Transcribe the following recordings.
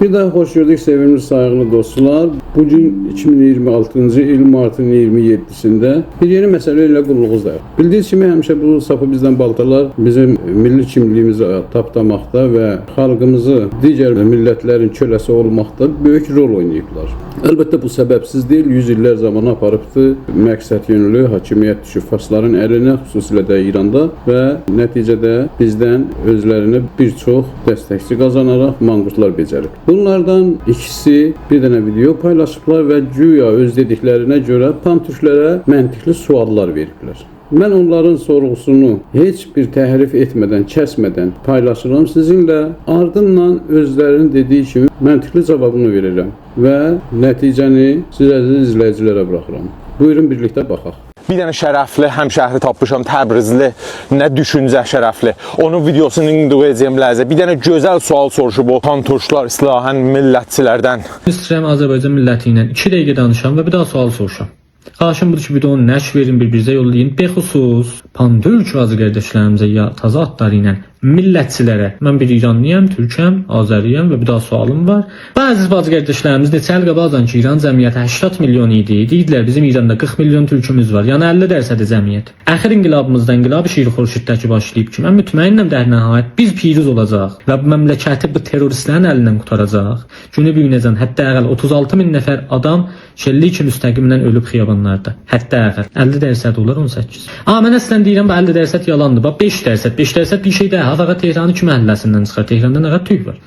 Bir daha hoş gördük sevimli saygılı dostlar. Bugün 2026-cı il martın 27-sində bir yeni məsələ ilə qulluğuzdayıq. Bildiyiniz kimi həmişə bu sapı bizdən baltalar bizim milli kimliyimizi tapdamaqda və xalqımızı digər millətlərin köləsi olmaqda böyük rol oynayıblar. Əlbəttə bu səbəbsiz deyil, 100 illər zamanı aparıbdı. Məqsəd yönlü hakimiyyət düşüb farsların əlinə, xüsusilə də İranda və nəticədə bizdən özlərinə bir çox dəstəkçi qazanaraq manqurtlar becərib. Bunlardan ikisi bir dənə video paylaşıblar və güya öz dediklərinə görə pantürklərə məntiqli suallar veriblər. Mən onların sorğusunu heç bir təhrif etmədən, kəsmədən paylaşıram sizinlə. Ardından özlərinin dediyi kimi məntiqli cavabını verirəm və nəticəni sizə əziz izləyicilərə buraxıram. Buyurun birlikdə baxaq. Bir dənə şərəfli həmşəhri tapmışam, Təbrizli, nə düşüncə şərəfli. Onun videosunu indi qoyacağım ləzə. Bir dənə gözəl sual soruşub o pantuşlar, islahan millətçilərdən. İstəyirəm Azərbaycan milləti ilə 2 dəqiqə danışam və bir daha sual soruşam. Xahişim budur ki, videonu nəşr verin, bir-birinizə yollayın. Bexüsus pantürk bazı qardaşlarımıza ya taza adları ilə millətçilərə. Mən bir İranlıyam, Türkəm, Azəriyəm və bir daha sualım var. Bəzi bazı qardaşlarımız neçə il qabaqdan ki, İran cəmiyyəti 80 milyon idi. Deyidilər bizim İranda 40 milyon türkümüz var. Yəni 50% cəmiyyət. Əxir inqilabımızdan inqilab Şir Xurşiddəki başlayıb ki, mən mütməyinnəm də nəhayət biz piruz olacaq və bu məmləkəti bu terroristlərin əlindən qurtaracaq. Günü büyünəcən hətta əqəl 36 min nəfər adam şəllik müstəqimdən ölüb xiyabanlarda. Hətta əqəl 50% olar 18. Mən əslən deyirəm bu 50% yalandır. Bax 5% bir şey deyil. Fəqət Tehranın 2 məhəlləsindən çıxar. Tehranda nə qədər türk var?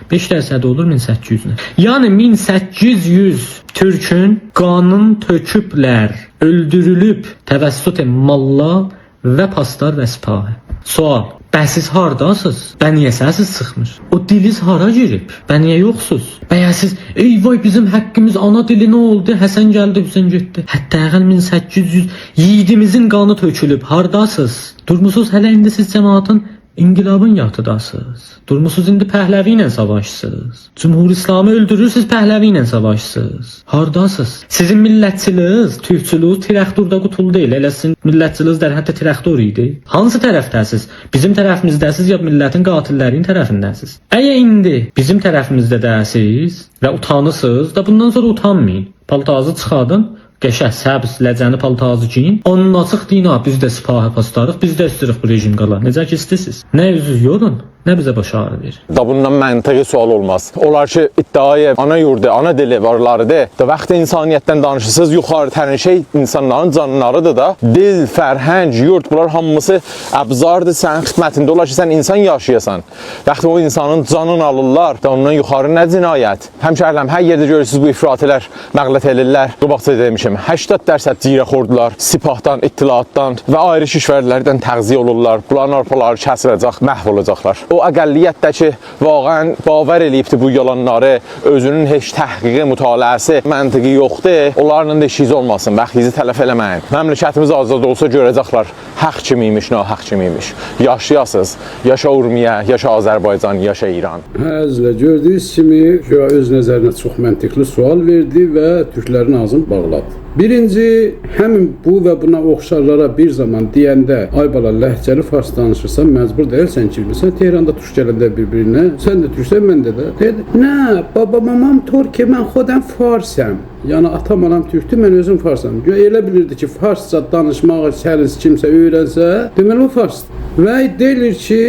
5% olur 1800-nə. Yəni 1800 türkün qanın töküblər, öldürülüb təvəssüt malla və pastar və sipahə. Sual: bəs siz hardasınız? Bə niyə səsiz çıxmır? O diliz hara girib? Bə niyə yoxsuz? Bəya siz ey vay bizim haqqımız ana dili nə oldu? Həsən gəldi, Hüseyn getdi. Hətta əgər 1800 yiğidimizin qanı tökülüb hardasınız? Durmusuz hələ indi siz cəmaatın İnqilabın yatıdasınız. Durmusuz indi Pəhləvi ilə savaşsınız. Cumhur İslamı öldürürsünüz, Pəhləvi ilə savaşsınız. Hardasınız? Sizin millətçiliğiniz, türkçülüğünüz tirəxturda qutul deyil. Elə sizin millətçiliğiniz də hətta tirəxtur idi. Hansı tərəfdəsiz? Bizim tərəfimizdəsiz ya millətin qatillərinin tərəfindəsiz? Əgər indi bizim tərəfimizdəsiz və utanırsınız da bundan sonra utanmayın. Paltazı çıxardın. Qəşəng səbs ləcəni paltazı giyin. Onun açıq dina biz də sipahə pastarıq, biz də istəyirik bu rejim qala. Necə ki istəsiz? Nə üzüz yorun, nə bizə baş ağrı verir. Da bundan məntiqi sual olmaz. Onlar ki iddiaya ana yurdu, ana dili varlardı. Da vaxt insaniyyətdən danışırsınız, yuxarı tərin şey insanların canlarıdır da. Dil, fərhəng, yurt bunlar hamısı əbzardır sənin xidmətində olar ki, sən insan yaşayasan. Vaxt o insanın canını alırlar da ondan yuxarı nə cinayət? Həmşəhərlərim, hər yerdə görürsünüz bu ifratilər, məğlət elirlər. Qabaqca demişim. 80% cirəxordular, sipahdan, ittilaatdan və ayrı kişvərlərdən təğziyə olurlar. Bunların arpaları kəsiləcək, məhv olacaqlar. O əqəlliyyətdə ki, vaqən bavər eləyibdir bu yalanları, özünün heç təhqiqi, mütaliəsi, məntiqi yoxdur. Onlarla da işiniz olmasın, vaxtınızı tələf eləməyin. Məmləkətimiz azad olsa görəcəklər, haqq kimiymiş, nahaq kimiymiş. Yaşayasınız, yaşa Urmiyə, yaşa Azərbaycan, yaşa İran. Əzizlə, gördüyünüz kimi öz nəzərinə çox məntiqli sual verdi və türklərin ağzını bağladı. Birinci, həmin bu və buna oxşarlara bir zaman deyəndə ay bala ləhcəli fars danışırsan, məcbur deyilsən ki, sən Tehranda tuş gələndə bir-birinə, sən də türksən, mən də. Dedi, nə, baba, mamam Türkiyə, mən xodəm farsəm. Yəni atam anam türkdür, mən özüm farsam. Elə bilirdi ki, farsça danışmağı səlis kimsə öyrənsə, deməli o farsdır. Və deyilir ki,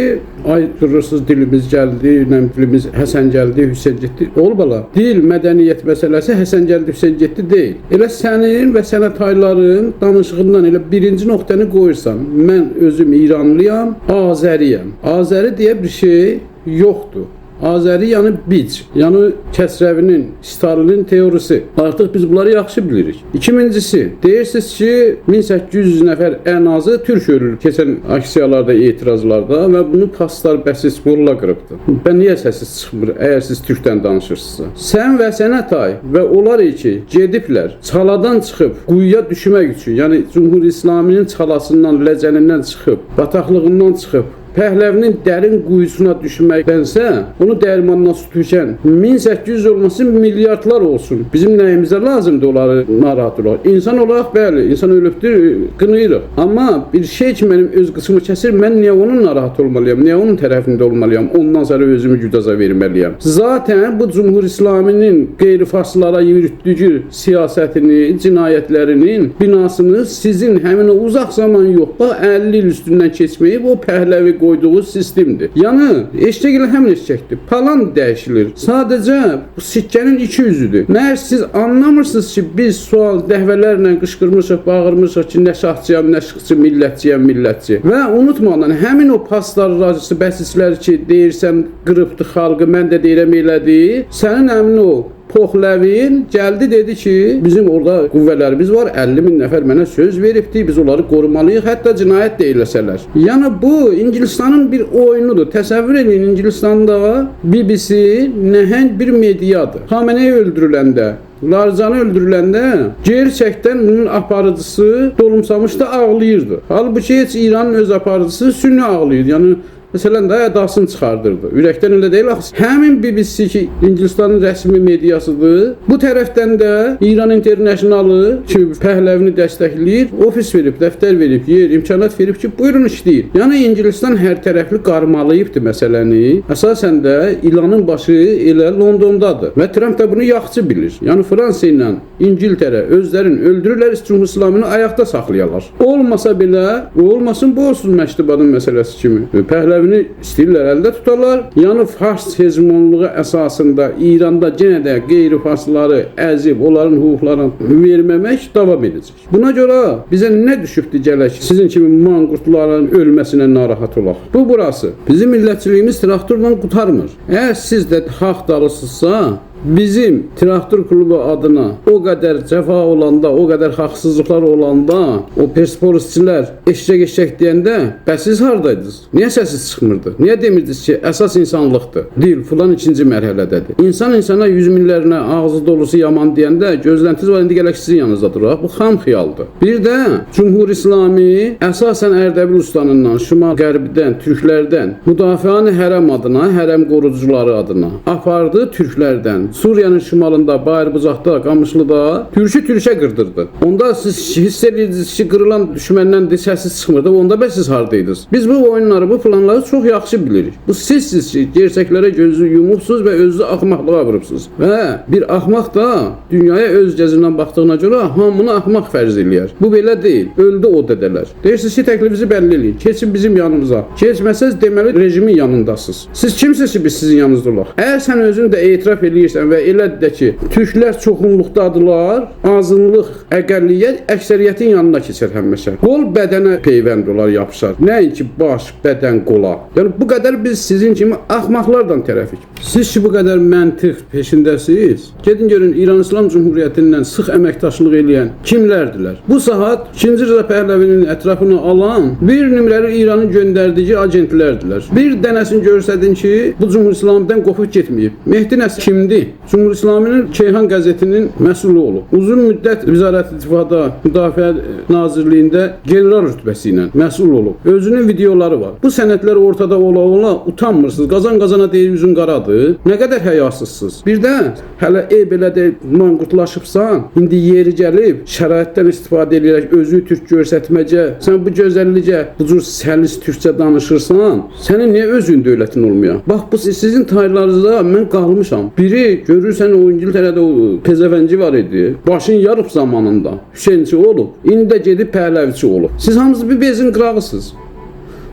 ay durursunuz dilimiz gəldi, dilimiz Həsən gəldi, Hüseyn getdi. Oğul bala, dil, mədəniyyət məsələsi Həsən gəldi, Hüseyn getdi deyil. Elə sənin və sənətayların danışığından elə birinci nöqtəni qoyursan. Mən özüm İranlıyam, Azəriyəm. Azəri deyə bir şey yoxdur. Azəri yəni bic, yəni Kəsrəvinin, Stalinin teorisi. Artıq biz bunları yaxşı bilirik. İkincisi, deyirsiniz ki 1800 nəfər ən azı türk ölür keçən aksiyalarda, etirazlarda və bunu pastar bəsis qolla qırıbdır. Bə niyə səssiz çıxmır əgər siz türkdən danışırsınızsa? Sən və Sənətay və onlar ki gediblər, çaladan çıxıb quyuya düşmək üçün, yəni Cumhur İslaminin çalasından, ləcənindən çıxıb, bataqlığından çıxıb, Pəhləvinin dərin quyusuna düşməkdənsə, onu dərmanla su tökən 1800 olmasın, milyardlar olsun. Bizim nəyimizə lazımdır onları narahat olaq? İnsan olaraq bəli, insan ölübdür, qınayırıq. Amma bir şey ki mənim öz qıçımı kəsir, mən niyə onun narahat olmalıyam? Niyə onun tərəfində olmalıyam? Ondan sonra özümü güdaza verməliyəm. Zaten bu Cumhur İslami'nin qeyri-faslara yürütdüyü siyasətini, cinayətlərinin binasını sizin həmin o uzaq zaman yox, bax 50 il üstündən keçməyib o Pəhləvi qoyduğu sistemdir. Yəni, eşək ilə həmin eşəkdir. Palan dəyişilir. Sadəcə bu sikkənin iki üzüdür. Məhər siz anlamırsınız ki, biz sual dəvələrlə qışqırmışıq, bağırmışıq ki, nə şahçıyam, nə şıxçı, millətçiyəm, millətçi. Və unutmadan, həmin o paslar racısı bəsislər ki, deyirsən, qırıbdı xalqı, mən də deyirəm elədi, sənin həmin o Poxləvin gəldi dedi ki, bizim orada qüvvələrimiz var, 50.000 nəfər mənə söz veribdi, biz onları qorumalıyıq, hətta cinayət də eləsələr. Yəni bu İngilistanın bir oyunudur. Təsəvvür edin, İngilistanda BBC nəhəng bir mediadır. Xameneyi öldürüləndə, Larcanı öldürüləndə gerçəkdən bunun aparıcısı dolumsamışda ağlayırdı. Halbuki heç İranın öz aparıcısı sünni ağlayırdı. Yəni məsələn də ədasını çıxardırdı. Ürəkdən elə deyil axı. Həmin BBC ki, İngilistanın rəsmi mediasıdır. Bu tərəfdən də İran Internationalı ki, Pəhləvini dəstəkləyir, ofis verib, dəftər verib, yer, imkanat verib ki, buyurun işləyin. Yəni İngilistan hər tərəfli qarmalayıbdı məsələni. Əsasən də İranın başı elə Londondadır və Trump da bunu yaxşı bilir. Yəni Fransa ilə İngiltərə özlərini öldürürlər, Cumhur İslamını ayaqda saxlayarlar. Olmasa belə, olmasın bu olsun məktubların məsələsi kimi. Pəhləvi istəyirlər əldə tutarlar. Yəni fars hegemonluğu əsasında İranda yenə də qeyri-farsları əzib, onların hüquqlarını verməmək davam edəcək. Buna görə bizə nə düşübdür gələk sizin kimi manqurtların ölməsinə narahat olaq. Bu burası. Bizim millətçiliyimiz traktorla qurtarmır. Əgər siz də haqq dalısınızsa, bizim traktor klubu adına o qədər cəfa olanda, o qədər haqsızlıqlar olanda, o persporisçilər eşək deyəndə, bəs siz haradaydınız? Niyə səssiz çıxmırdı? Niyə demirdiniz ki, əsas insanlıqdır? Deyil, filan ikinci mərhələdədir. İnsan insana 100 minlərinə ağzı dolusu yaman deyəndə gözləntiniz var, indi gələk sizin yanınızda duraq. Bu xam xiyaldır. Bir də Cumhur İslami əsasən Ərdəbil ustanından, şimal-qərbdən, türklərdən, müdafiə-i hərəm adına, hərəm qorucuları adına apardı türklərdən. Suriyanın şimalında, Bayır-Bucaqda, Qamışlıda türkə qırdırdı. Onda siz hiss edirsiniz ki, qırılan düşməndən səssiz çıxmırdı. Onda bəs siz hardaydınız? Biz bu oyunları, bu planları çox yaxşı bilirik. Bu sizsiz ki, gerçəklərə gözü yumuqsuz və özünüzü axmaqlığa vurubsuz. Və bir axmaq da dünyaya öz gəzindən baxdığına görə hamını axmaq fərz eləyər. Bu belə deyil. Öldü o dədələr. Deyirsiniz ki, təklifinizi bəlli eləyin. Keçin bizim yanımıza. Keçməsəz deməli rejimin yanındasınız. Siz kimsiniz ki, biz sizin yanınızda olaq? Əgər sən özün də etiraf eləyirsən və elədir də ki, türklər çoxunluqdadılar, azınlıq, əqəlliyyət əksəriyyətin yanına keçər həmişə. Qol bədənə peyvənd olar, yapışar. Nəinki baş, bədən, qola. Yəni bu qədər biz sizin kimi axmaqlardan tərəfik. Siz ki bu qədər məntiq peşindəsiniz, gedin görün İran İslam Cumhuriyyətindən sıx əməkdaşlıq eləyən kimlərdilər? Bu saat 2-ci Rıza Pəhləvinin ətrafını alan bir nömrəli İranın göndərdiyi agentlərdilər. Bir dənəsini görsədin ki, bu Cumhur İslamdan qopub getməyib. Mehdi Nəsr kimdir? Cumhur İslami'nin Ceyhan qəzetinin məsulü olub. Uzun müddət Vizarət-i İttifaqda Müdafiə Nazirliyində general rütbəsi ilə məsul olub. Özünün videoları var. Bu sənədlər ortada ola-ola utanmırsınız. Qazan-qazana deyir üzün qaradır. Nə qədər həyasızsınız. Bir də hələ belə də manqurtlaşıbsan, indi yeri gəlib şəraitdən istifadə edərək özü türk göstərməcə, sən bu gözəllicə, bu cür səlis türkçə danışırsan, sənin niyə özün dövlətin olmuyor? Bax bu sizin taylarınızda mən qalmışam. Biri görürsən o İngiltərədə o pezəvənci var idi. Başın yarıb zamanında Hüseynçi olub. İndi də gedib Pəhləviçi olub. Siz hamınız bir bezin qırağısınız.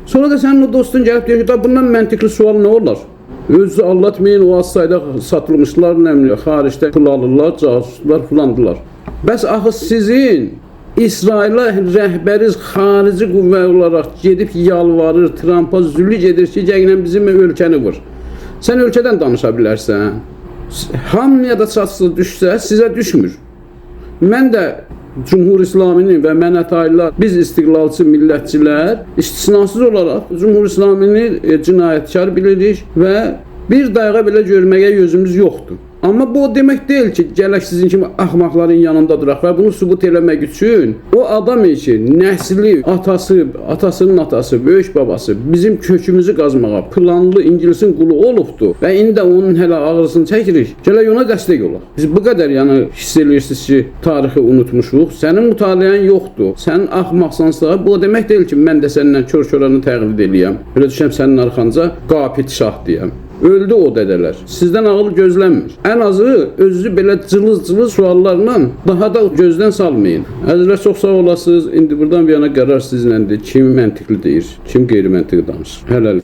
Sonra da sənin o dostun gəlib deyir ki, bundan məntiqli sual nə olar? Özü anlatmayın, o az sayda satılmışlar, nəmli, xaricdə pul alırlar, casuslar filandılar. Bəs axı sizin İsrailə rəhbəriz xarici qüvvə olaraq gedib yalvarır, Trumpa zülük edir ki, gələn bizim ölkəni vur. Sən ölkədən danışa bilərsən. Hamıya da çatsız düşsə, sizə düşmür. Mən də Cumhur İslaminin və mənə taylar, biz istiqlalçı millətçilər istisnasız olaraq Cumhur İslamini cinayətkar bilirik və bir daqiqə belə görməyə gözümüz yoxdur. Amma bu o demək deyil ki, gələk sizin kimi axmaqların yanında duraq və bunu sübut eləmək üçün o adam üçün nəsli, atasının atası, böyük babası bizim kökümüzü qazmağa planlı İngilisin qulu olubdu və indi də onun hələ ağrısını çəkirik. Gələk ona dəstək olaq. Biz bu qədər hiss edirsiniz ki, tarixi unutmuşuq. Sənin mütaliən yoxdur. Sən axmaqsansa, bu o demək deyil ki, mən də səndən kör-köranı təqlid eləyəm. Belə düşəm sənin arxanca qapit şah deyəm. Öldü o dədələr. Sizdən ağıl gözlənmir. Ən azı özünüzü belə cılız-cılız suallarla daha da gözdən salmayın. Əzizlər, çox sağ olasınız. İndi buradan bir yana qərar sizinlədir. Kim məntiqli deyir, kim qeyri-məntiqli danışır. Hələlik.